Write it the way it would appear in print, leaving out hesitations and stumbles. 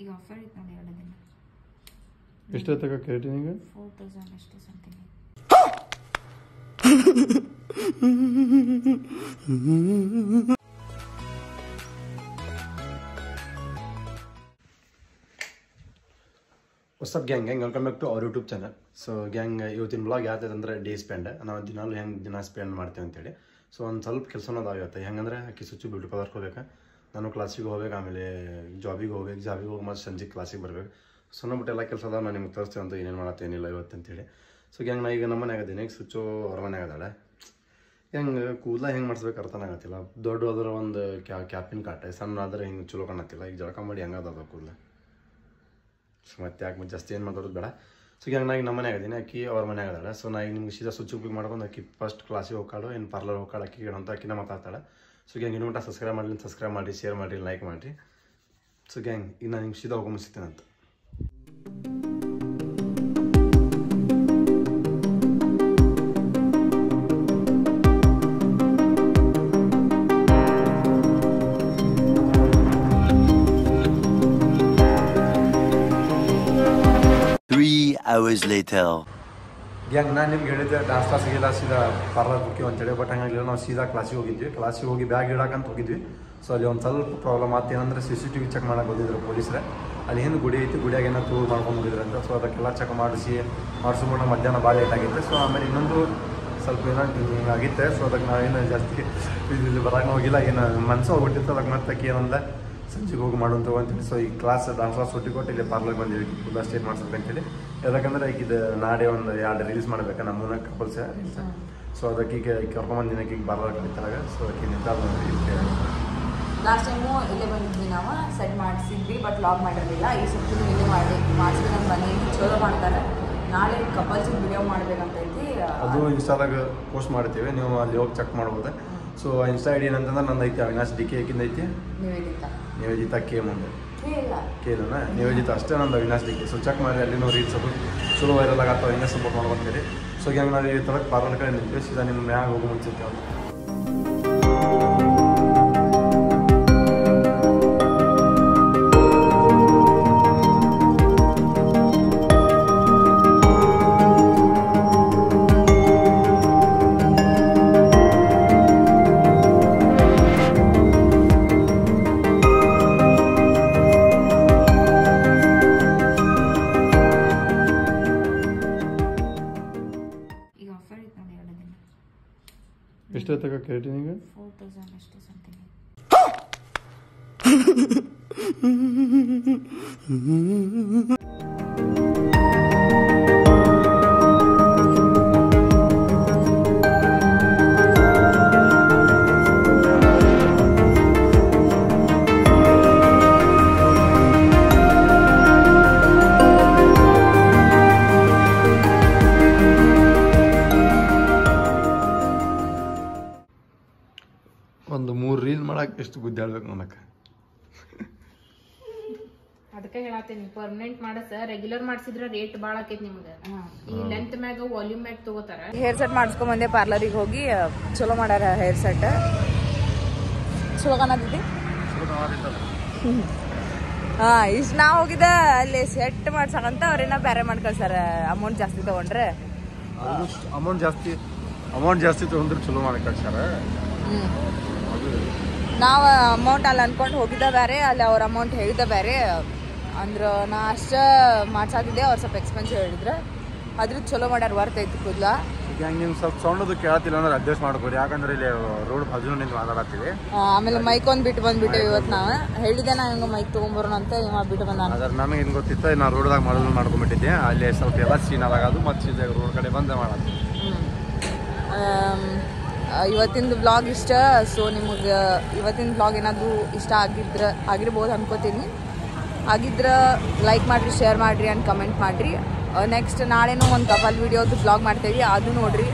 ಈಗ ಆಫರ್ ಇತ್ತು ನೋಡಿ 2 ದಿನ. ಎಷ್ಟು ತಗ ಕೇಳ್ತೀನಿ 4000 ಅಷ್ಟೇ something. What's up gang welcome back to our YouTube channel. So gang ಇವತ್ತಿನ ಬ್ಲಾಗ್ ಯಾವ್ದು ಅಂದರೆ ಡೇ ಸ್ಪೆಂಡ್ ನಾವು ದಿನ ಸ್ಪೆಂಡ್ ಮಾಡ್ತೀವಿ ಅಂತೇಳಿ. ಸೊ ಒಂದು ಸ್ವಲ್ಪ ಕೆಲಸನೂ ಅದಾಗುತ್ತೆ. ಹೆಂಗಂದ್ರೆ ಆಕಿ ಸ್ವಿಚ್ ಬ್ಯೂಟಿ ಪಾರ್ಲರ್ಗೆ ಹೋಗ್ಬೇಕು, ನಾನು ಕ್ಲಾಸಿಗೆ ಹೋಗ್ಬೇಕು, ಆಮೇಲೆ ಜಾಬಿಗೆ ಹೋಗಿ ಮತ್ತು ಸಂಜೆ ಕ್ಲಾಸಿಗೆ ಬರ್ಬೇಕು. ಸೊ ಬಿಟ್ಟು ಎಲ್ಲ ಕೆಲಸ ಅದಾವ. ನಾನು ನಿಮ್ಗೆ ತೋರಿಸ್ತೀವಿ ಅಂತ ಏನೇನು ಮಾಡತ್ತೇನಿಲ್ಲ ಇವತ್ತು ಅಂತೇಳಿ. ಸೊ ಗ್ಯಾಂಗ್ ನಾ ಈಗ ನಮ್ಮ ಮನೆ ಆಗದ್ದೀನಿ, ಈಗ ಸ್ವಿಚ್ಚು ಅವ್ರ ಮನೆ ಆಗದಾಳೆ. ಹೆಂಗೆ ಕೂದಲ ಹೆಂಗೆ ಮಾಡಿಸ್ಬೇಕು ಅರ್ಥನೇ ಆಗತ್ತಿಲ್ಲ. ದೊಡ್ಡ ಹೋದ್ರೆ ಒಂದು ಕ್ಯಾಪಿನ ಕಾಟೆ, ಸಣ್ಣ ಆದರೆ ಹಿಂಗೆ ಚಲೋ ಕಾಣತ್ತಿಲ್ಲ. ಈಗ ಜಳಕ ಮಾಡಿ ಹೆಂಗದ ಕೂದಲ. ಸೊ ಮತ್ತೆ ಯಾಕೆ ಜಾಸ್ತಿ ಏನು ಮಾತಾಡೋದು ಬೇಡ. ಸೊ ಈಗ ನಾ ಈಗ ನಮ್ಮ ಮನೆ ಆಗಿದ್ದೀನಿ, ಅಕ್ಕಿ ಅವ್ರ ಮನೆ ಆಗದಾಳೆ. ಸೊ ನಾ ಈಗ ನಿಮ್ಗೆ ಸೀದಾ ಸ್ವಿಚ್ ಉಪಯೋಗ ಮಾಡ್ಕೊಂಡು ಅಕ್ಕಿ ಫಸ್ಟ್ ಕ್ಲಾಸಿಗೆ ಹೋಗ್ಕಾಳು, ಏನು ಪಾರ್ಲರ್ ಹೋಗ್ಕಾಳು ಅಕ್ಕಿ ಅಂತ ಅಕ್ಕಿನ ಮಾತಾಡ್ತಾಳೆ. ಸೊ ಗ್ಯಾಂಗ್ ಇನ್ನೂ ಮಟ್ಟ ಸಬ್ಸ್ಕ್ರೈಬ್ ಮಾಡಿ ಶೇರ್ ಮಾಡಿರಿ, ಲೈಕ್ ಮಾಡಿರಿ. ಸೊ ಗ್ಯಾಂಗ್ ಈಗ ನಾನು ನಿಮ್ಗೆ ಸೀದಾ ಹೋಗ್ಕೊಂಬಿಡ್ತೀನಿ ಅಂತ. hours later. ಗ್ಯಾಂಗ್ ನಾನು ನಿಮ್ಗೆ ಹೇಳಿದ್ದೆ ಡಾನ್ಸ್ ಕ್ಲಾಸಿಗೆಲ್ಲ ಸೀದಾ ಪಾರ್ಲರ್ ಬುಕ್ಕಿವ್ ಅಂತೇಳಿ. ಬಟ್ ಹಂಗಾಗಿಲ್ಲ, ನಾವು ಸೀದಾ ಕ್ಲಾಸಿಗೆ ಹೋಗಿದ್ವಿ. ಕ್ಲಾಸಿಗೆ ಹೋಗಿ ಬ್ಯಾಗ್ ಇಡಾಕಂತ ಹೋಗಿದ್ವಿ. ಸೊ ಅಲ್ಲಿ ಒಂದು ಸ್ವಲ್ಪ ಪ್ರಾಬ್ಲಮ್ ಆಯ್ತು. ಏನಂದ್ರೆ CCTV ಚೆಕ್ ಮಾಡಕ್ಕೆ ಹೋಗಿದ್ರು ಪೊಲೀಸರೇ. ಅಲ್ಲಿ ಹಿಂದೆ ಗುಡಿ ಐತಿ, ಗುಡಿಯಾಗ ಏನೋ ತೂರು ಮಾಡ್ಕೊಂಡು ಹೋಗಿದ್ರು ಅಂತ. ಸೊ ಅದಕ್ಕೆಲ್ಲ ಚೆಕ್ ಮಾಡಿಸ್ಕೊಂಡು ಮಧ್ಯಾಹ್ನ ಭಾಳ ಲೇಟ್ ಆಗಿತ್ತು. ಸೊ ಆಮೇಲೆ ಇನ್ನೊಂದು ಸ್ವಲ್ಪ ಏನೋ ಹಿಂಗಾಗಿತ್ತೆ. ಸೊ ಅದಕ್ಕೆ ನಾವೇನು ಜಾಸ್ತಿ ಇಲ್ಲಿ ಬರೋಕೆ ಹೋಗಿಲ್ಲ. ಏನು ಮನಸ್ಸು ಹೋಗ್ಬಿಟ್ಟಿತ್ತು. ಅದಕ್ಕೆ ಮತ್ತೆ ಏನಂದ ಸಂಜೆಗೆ ಹೋಗಿ ಮಾಡೋಂತ ಅಂತೇಳಿ. ಸೊ ಈ ಡಾನ್ಸ್ ಕ್ಲಾಸ್ ಸುಟ್ಟಿ ಕೊಟ್ಟು ಇಲ್ಲಿ ಪಾರ್ಲರ್ಗೆ ಬಂದಿವಿ ಫುಲ್ಲ ಸ್ಟೇಟ್ ಮಾಡ್ಸ್ಬೇಕಂತೇಳಿ. ಯಾಕಂದ್ರೆ ಈಗ ಇದು ನಾಳೆ ಒಂದು 2 ರೀಲ್ಸ್ ಮಾಡ್ಬೇಕು ನಮ್ಮನ್ನ ಕಪಲ್ಸ್ ರೀಲ್ಸ್. ಸೊ ಅದಕ್ಕೆ ಈಗ ಕರ್ಕೊಂಬಂದಿನಕ್ಕೆ ಈಗ ಪಾರ್ಲರ್ ಕಲಿತಾಗ. ಸೊ ಅದಕ್ಕೆ ಲಾಸ್ಟ್ ಟೈಮು ಇಲ್ಲೇ ಬಂದಿದ್ವಿ, ನಾವು ಸೆಟ್ ಮಾಡಿಸಿದ್ವಿ, ಬಟ್ ಲಾಗ್ ಮಾಡಿರಲಿಲ್ಲ. ಈ ಸತಿ ಇಲ್ಲೇ ಮಾಡಿಸ್ಬೇಕಂತ ಬನ್ನಿ, ಚಲೋ ಮಾಡ್ತಾರೆ. ನಾಳೆ ಕಪಲ್ಸಿಗೆ ವಿಡಿಯೋ ಮಾಡ್ಬೇಕಂತೈತಿ. ಅದು ಇನ್ಸ್ಟಾದಾಗ ಪೋಸ್ಟ್ ಮಾಡ್ತೀವಿ, ನೀವು ಅಲ್ಲಿ ಹೋಗಿ ಚೆಕ್ ಮಾಡ್ಬೋದು. ಸೊ ಇನ್ಸ್ಟಾ ID ಏನಂತಂದ್ರೆ ನಂದು ಐತಿ, ಅವಿನಾಶ್ DK ಆಕಿಂದ ಐತಿ, ನಿವೇದಿತಾ K ಮುಂದೆ ಕೇಳೋಣ. ನಿವೇದಿತಾ ಅಷ್ಟೇ, ನಂದು ಅವಿನಾಶ್ DK. ಸೊ ಚೆಕ್ ಮಾಡಿ, ಅಲ್ಲಿ ನಾವು ರೀಲ್ಸ್ ಅದು ಚಲೋ ವೈರಲ್ ಆಗತ್ತವ, ಹಿಂಗೆ ಸಪೋರ್ಟ್ ಮಾಡ್ಕೊಂತೀರಿ. ಸೊ ಹಂಗೆ ನಾವು ಈ ಥರ ಪಾರ್ಲರ್ ಕಡೆ ನಿಂತೀವಿ. ಸೀದಾ ನಿಮ್ಮ ಮ್ಯಾಗ ಹೋಗಿ ಮುಂಚಿರ್ತೀವಿ ಅಂತ. ಎಷ್ಟು ತಗ ಕೇಳ್ತೀನಿ ಈಗ 4000 ಅಷ್ಟೇ ಸಮಥಿಂಗ್. ಒಂದು 3 ರೀಲ್ ಮಾಡಕ್ಕೆ ಎಷ್ಟು ಗುದ್ದಾಡ್ಬೇಕು ನನಗೆ. ಅದಕ್ಕೆ ಹೇಳತ್ತೀನಿ, ಪರ್ಮನೆಂಟ್ ಮಾಡಸ ರೆಗ್ಯುಲರ್ ಮಾಡಿಸಿದ್ರೆ ರೇಟ್ ಭಾಳ ಆಕೈತಿ ನಿಮ್ಗೆ. ಈ ಲೆಂತ್ ಮ್ಯಾಗ ವಾಲ್ಯೂಮ್ ಮ್ಯಾಗ ತಗೋತಾರ. ಹೇರ್ ಸೆಟ್ ಮಾಡಿಸ್ಕೊಂಡ್ ಬಂದೆ ಪಾರ್ಲರಿಗೆ ಹೋಗಿ. ಚಲೋ ಮಾಡ್ಯಾರ ಹೇರ್ ಸೆಟ್, ಚಲೋ ಕಾಣತೈತಿ. ಇಷ್ಟು ನಾ ಹೋಗಿದ್ದ ಅಲ್ಲಿ ಸೆಟ್ ಮಾಡ್ಸಕಂತ ಅವ್ರೇನ ಬೇರೆ ಮಾಡ್ಕಳ್ಸಾರ. ಅಮೌಂಟ್ ಜಾಸ್ತಿ ತಗೊಂಡ್ರೆ ಅಮೌಂಟ್ ಜಾಸ್ತಿ ತಗೊಂಡ್ರೆ ಚಲೋ ಮಾಡಿ ಕಳ್ಸಾರ. ನಾವು ಅಮೌಂಟ್ ಅಲ್ಲಿ ಅನ್ಕೊಂಡು ಹೋಗಿದ್ದ ಬೇರೆ, ಅಲ್ಲಿ ಅವ್ರ ಅಮೌಂಟ್ ಹೇಳಿದ್ದ ಬೇರೆ. ಅಂದ್ರೆ ನಾ ಅಷ್ಟೇ ಮಾಡ್ಸಾತಿದ್ದೆ, ಅವ್ರು ಸ್ವಲ್ಪ ಎಕ್ಸ್ಪೆನ್ಸಿವ್ ಹೇಳಿದ್ರೆ. ಅದ್ರ ಚಲೋ ಮಾಡ್ಯಾರ, ವರ್ತ್ ಐತಿ ಕೂದಲ. ನಿಮ್ಗೆ ಸ್ವಲ್ಪ ಸೌಂಡದು ಕೇಳತ್ತಿಲ್ಲ ಅಂದ್ರೆ ಅಡ್ಜಸ್ಟ್ ಮಾಡ್ಕೊಡಿ, ಯಾಕಂದ್ರೆ ಇಲ್ಲಿ ರೋಡ್ ಬಾಜು ನಿಂತು ಮಾತಾಡತ್ತೀವಿ. ಆಮೇಲೆ ಮೈಕ್ ಒಂದು ಬಿಟ್ಟು ಬಂದ್ಬಿಟ್ಟೇವಿ ಇವತ್ತು. ನಾವು ಹೇಳಿದ್ದೆ ನಾ ಹಿಂಗೆ ಮೈಕ್ ತೊಗೊಂಬರೋಣ ಅಂತ, ಇವ ಬಿಟ್ಟು ಬಂದ. ಅದ್ರ ನಮಗೆ ಏನು ಗೊತ್ತಿತ್ತು, ನಾ ರೋಡ್ದಾಗ ಮಾಡ್ಕೊಂಡ್ಬಿಟ್ಟಿದ್ದೆ. ಅಲ್ಲಿ ಸ್ವಲ್ಪ ಎಲ್ಲ ಸೀನ್ ಆದಾಗದು ಮತ್ತು ಸೀದಾಗ ರೋಡ್ ಕಡೆ ಬಂದೇ ಮಾಡೋದು. ಇವತ್ತಿನ ಬ್ಲಾಗ್ ಇಷ್ಟ. ಸೊ ನಿಮಗೆ ಇವತ್ತಿನ ಬ್ಲಾಗ್ ಏನಾದರೂ ಇಷ್ಟ ಆಗಿರ್ಬೋದು ಅನ್ಕೋತೀನಿ. ಆಗಿದ್ರೆ ಲೈಕ್ ಮಾಡಿರಿ, ಶೇರ್ ಮಾಡಿರಿ ಆ್ಯಂಡ್ ಕಮೆಂಟ್ ಮಾಡಿರಿ. ನೆಕ್ಸ್ಟ್ ನಾಳೆನೂ ಒಂದು ಕಪಲ್ ವೀಡಿಯೋದು ಬ್ಲಾಗ್ ಮಾಡ್ತೇವೆ, ಅದು ನೋಡಿರಿ.